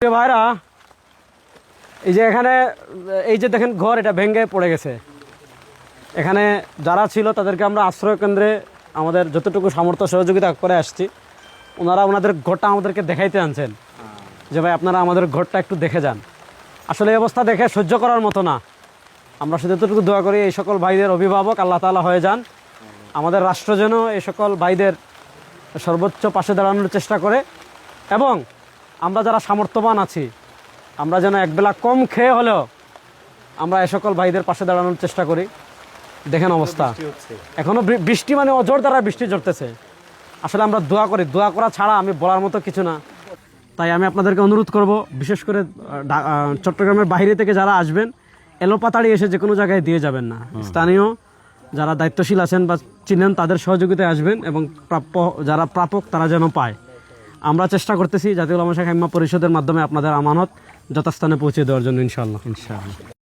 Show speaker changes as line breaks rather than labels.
ভাইরা এই যে এখানে এই যে দেখেন ঘর এটা ভেঙে পড়ে গেছে। এখানে যারা ছিল তাদেরকে আমরা আশ্রয় কেন্দ্রে আমাদের যতটুকু সামর্থ্য সহযোগিতা করে আসছি। ওনারা ওনাদের ঘরটা আমাদেরকে দেখাইতে আনছেন যে ভাই আপনারা আমাদের ঘরটা একটু দেখে যান। আসলে এই অবস্থা দেখে সহ্য করার মতো না। আমরা শুধু এতটুকু দোয়া করি এই সকল ভাইদের অভিভাবক আল্লাহ তাআলা হয়ে যান। আমাদের রাষ্ট্র যেন এই সকল ভাইদের সর্বোচ্চ পাশে দাঁড়ানোর চেষ্টা করে এবং আমরা যারা সামর্থ্যবান আছি আমরা যেন একবেলা কম খেয়ে হলেও আমরা এ সকল ভাইদের পাশে দাঁড়ানোর চেষ্টা করি। দেখেন অবস্থা, এখনো বৃষ্টি মানে অজর দ্বারা বৃষ্টি ঝরতেছে। আসলে আমরা দোয়া করি, দোয়া করা ছাড়া আমি বলার মতো কিছু না। তাই আমি আপনাদেরকে অনুরোধ করব, বিশেষ করে চট্টগ্রামের বাইরে থেকে যারা আসবেন এলোপাতাড়ি এসে যে কোনো জায়গায় দিয়ে যাবেন না। স্থানীয় যারা দায়িত্বশীল আছেন বা চিনেন তাদের সহযোগিতায় আসবেন এবং যারা প্রাপক তারা যেন পায়। আমরা চেষ্টা করতেছি জাতীয় উলামা শাখা ইমাম পরিষদের মাধ্যমে আপনাদের আমানত যথাস্থানে পৌঁছে দেওয়ার জন্য ইনশাআল্লাহ।